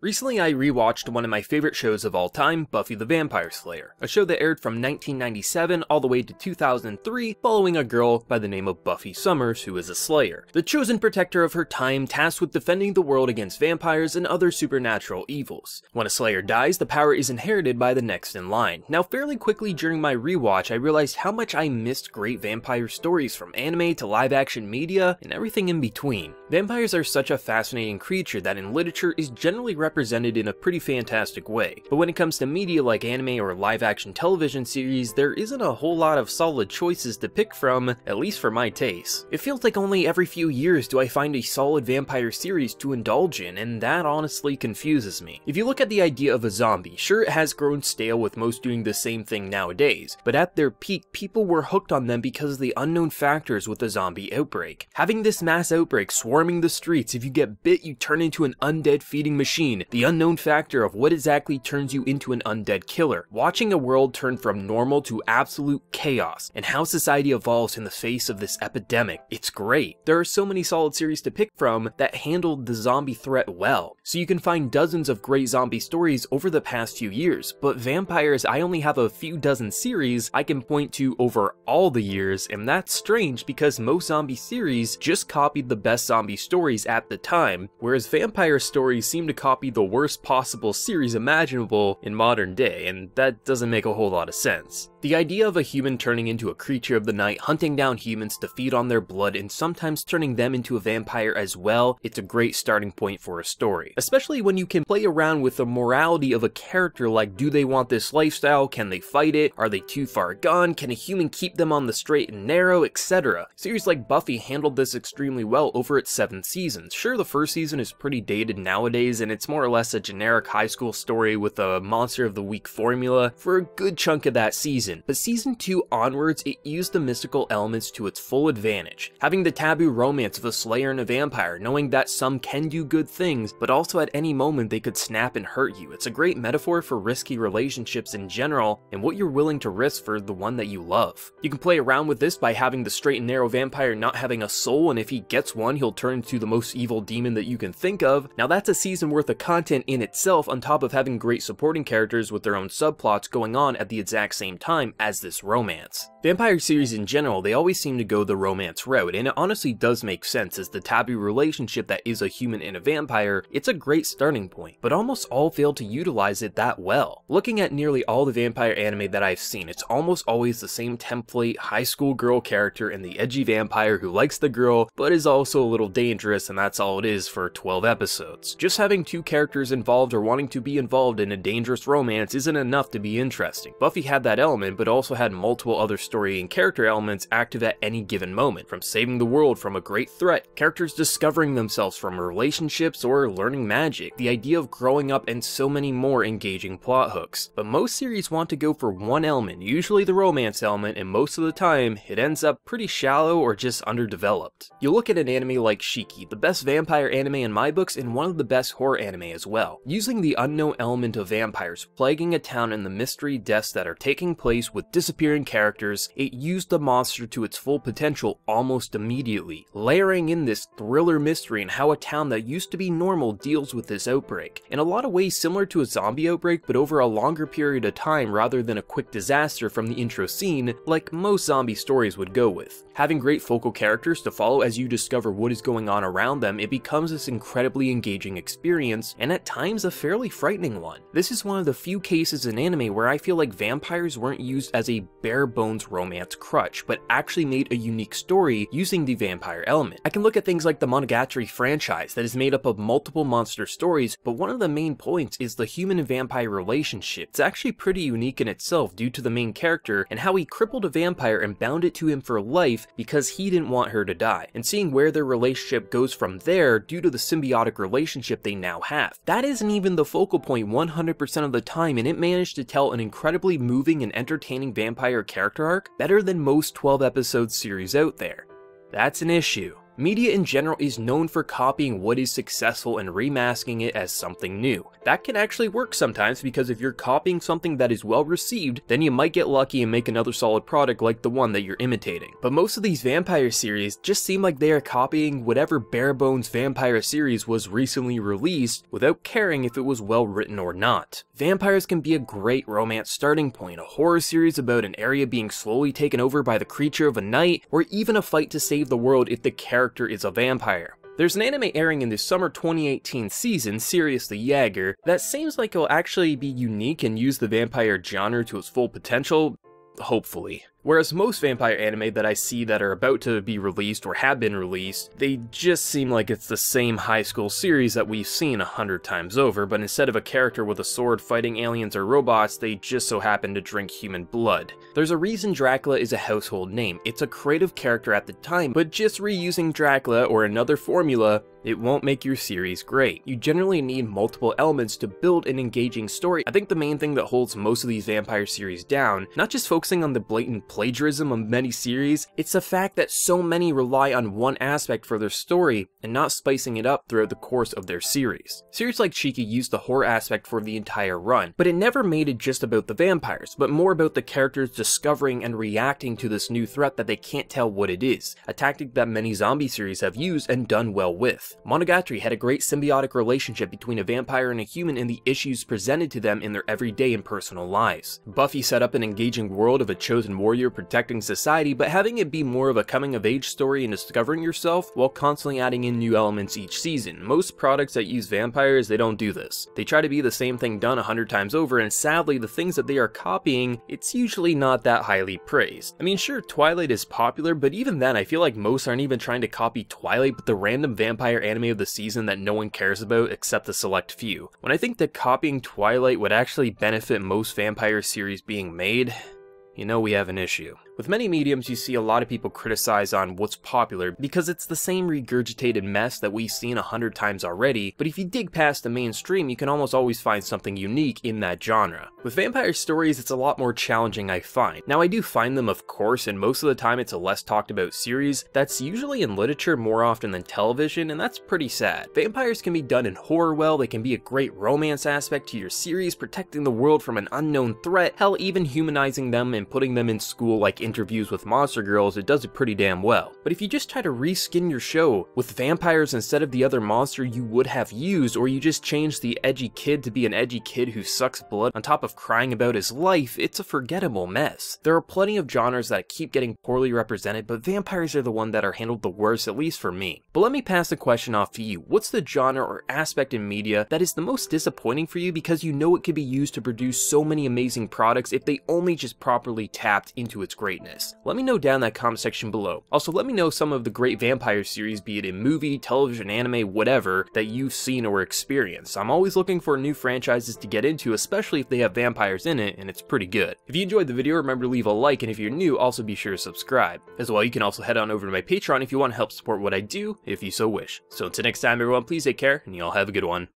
Recently I rewatched one of my favorite shows of all time, Buffy the Vampire Slayer, a show that aired from 1997 all the way to 2003, following a girl by the name of Buffy Summers, who is a Slayer, the chosen protector of her time, tasked with defending the world against vampires and other supernatural evils. When a Slayer dies, the power is inherited by the next in line. Now, fairly quickly during my rewatch, I realized how much I missed great vampire stories, from anime to live-action media, and everything in between. Vampires are such a fascinating creature that in literature is generally represented in a pretty fantastic way, but when it comes to media like anime or live-action television series, there isn't a whole lot of solid choices to pick from, at least for my taste. It feels like only every few years do I find a solid vampire series to indulge in, and that honestly confuses me. If you look at the idea of a zombie, sure, it has grown stale with most doing the same thing nowadays, but at their peak, people were hooked on them because of the unknown factors with the zombie outbreak. Having this mass outbreak swarming the streets, if you get bit you turn into an undead feeding machine, the unknown factor of what exactly turns you into an undead killer, watching a world turn from normal to absolute chaos, and how society evolves in the face of this epidemic, it's great. There are so many solid series to pick from that handled the zombie threat well, so you can find dozens of great zombie stories over the past few years, but vampires, I only have a few dozen series I can point to over all the years, and that's strange because most zombie series just copied the best zombie stories at the time, whereas vampire stories seem to copy the worst possible series imaginable in modern day, and that doesn't make a whole lot of sense. The idea of a human turning into a creature of the night, hunting down humans to feed on their blood, and sometimes turning them into a vampire as well, it's a great starting point for a story. Especially when you can play around with the morality of a character, like do they want this lifestyle, can they fight it, are they too far gone, can a human keep them on the straight and narrow, etc. Series like Buffy handled this extremely well over its 7 seasons. Sure, the first season is pretty dated nowadays, and it's more or less a generic high school story with a monster of the week formula for a good chunk of that season. But season 2 onwards, it used the mystical elements to its full advantage, having the taboo romance of a Slayer and a vampire, knowing that some can do good things, but also at any moment they could snap and hurt you. It's a great metaphor for risky relationships in general, and what you're willing to risk for the one that you love. You can play around with this by having the straight and narrow vampire not having a soul, and if he gets one, he'll turn into the most evil demon that you can think of. Now that's a season worth of content in itself, on top of having great supporting characters with their own subplots going on at the exact same time as this romance. Vampire series in general, they always seem to go the romance route, and it honestly does make sense as the taboo relationship that is a human and a vampire, it's a great starting point, but almost all fail to utilize it that well. Looking at nearly all the vampire anime that I've seen, it's almost always the same template, high school girl character and the edgy vampire who likes the girl, but is also a little dangerous, and that's all it is for 12 episodes. Just having 2 characters involved or wanting to be involved in a dangerous romance isn't enough to be interesting. Buffy had that element, but also had multiple other story and character elements active at any given moment, from saving the world from a great threat, characters discovering themselves from relationships, or learning magic, the idea of growing up, and so many more engaging plot hooks. But most series want to go for one element, usually the romance element, and most of the time, it ends up pretty shallow or just underdeveloped. You look at an anime like Shiki, the best vampire anime in my books and one of the best horror anime as well. Using the unknown element of vampires plaguing a town and the mystery deaths that are taking place with disappearing characters, it used the monster to its full potential almost immediately, layering in this thriller mystery and how a town that used to be normal deals with this outbreak. In a lot of ways similar to a zombie outbreak, but over a longer period of time rather than a quick disaster from the intro scene like most zombie stories would go with. Having great focal characters to follow as you discover what is going on around them, it becomes this incredibly engaging experience, and at times a fairly frightening one. This is one of the few cases in anime where I feel like vampires weren't used as a bare bones romance crutch, but actually made a unique story using the vampire element. I can look at things like the Monogatari franchise that is made up of multiple monster stories, but one of the main points is the human and vampire relationship. It's actually pretty unique in itself due to the main character and how he crippled a vampire and bound it to him for life because he didn't want her to die, and seeing where their relationship goes from there due to the symbiotic relationship they now have. That isn't even the focal point 100% of the time, and it managed to tell an incredibly moving and entertaining vampire character arc better than most 12 episode series out there. That's an issue. Media in general is known for copying what is successful and remasking it as something new. That can actually work sometimes, because if you're copying something that is well received, then you might get lucky and make another solid product like the one that you're imitating. But most of these vampire series just seem like they are copying whatever bare bones vampire series was recently released without caring if it was well written or not. Vampires can be a great romance starting point, a horror series about an area being slowly taken over by the creature of a night, or even a fight to save the world if the character is a vampire. There's an anime airing in the summer 2018 season, Sirius the Jaeger, that seems like it'll actually be unique and use the vampire genre to its full potential, hopefully. Whereas most vampire anime that I see that are about to be released or have been released, they just seem like it's the same high school series that we've seen 100 times over, but instead of a character with a sword fighting aliens or robots, they just so happen to drink human blood. There's a reason Dracula is a household name. It's a creative character at the time, but just reusing Dracula or another formula, it won't make your series great. You generally need multiple elements to build an engaging story. I think the main thing that holds most of these vampire series down, not just focusing on the blatant plagiarism of many series, it's the fact that so many rely on one aspect for their story and not spicing it up throughout the course of their series. Series like Chiki used the horror aspect for the entire run, but it never made it just about the vampires, but more about the characters discovering and reacting to this new threat that they can't tell what it is, a tactic that many zombie series have used and done well with. Monogatari had a great symbiotic relationship between a vampire and a human and the issues presented to them in their everyday and personal lives. Buffy set up an engaging world of a chosen warrior protecting society, but having it be more of a coming-of-age story and discovering yourself while constantly adding in new elements each season. Most products that use vampires, they don't do this. They try to be the same thing done 100 times over, and sadly, the things that they are copying, it's usually not that highly praised. I mean, sure, Twilight is popular, but even then, I feel like most aren't even trying to copy Twilight, but the random vampire anime of the season that no one cares about except the select few. When I think that copying Twilight would actually benefit most vampire series being made, you know we have an issue. With many mediums, you see a lot of people criticize on what's popular because it's the same regurgitated mess that we've seen 100 times already, but if you dig past the mainstream, you can almost always find something unique in that genre. With vampire stories, it's a lot more challenging, I find. Now, I do find them, of course, and most of the time it's a less talked about series that's usually in literature more often than television, and that's pretty sad. Vampires can be done in horror well, they can be a great romance aspect to your series, protecting the world from an unknown threat, hell, even humanizing them and putting them in school like Interviews with Monster Girls, it does it pretty damn well. But if you just try to reskin your show with vampires instead of the other monster you would have used, or you just change the edgy kid to be an edgy kid who sucks blood on top of crying about his life, it's a forgettable mess. There are plenty of genres that keep getting poorly represented, but vampires are the one that are handled the worst, at least for me. But let me pass the question off to you. What's the genre or aspect in media that is the most disappointing for you because you know it could be used to produce so many amazing products if they only just properly tapped into its greatness? Let me know down in that comment section below. Also, let me know some of the great vampire series, be it in movie, television, anime, whatever, that you've seen or experienced. I'm always looking for new franchises to get into, especially if they have vampires in it, and it's pretty good. If you enjoyed the video, remember to leave a like, and if you're new, also be sure to subscribe. As well, you can also head on over to my Patreon if you want to help support what I do, if you so wish. So until next time, everyone, please take care, and y'all have a good one.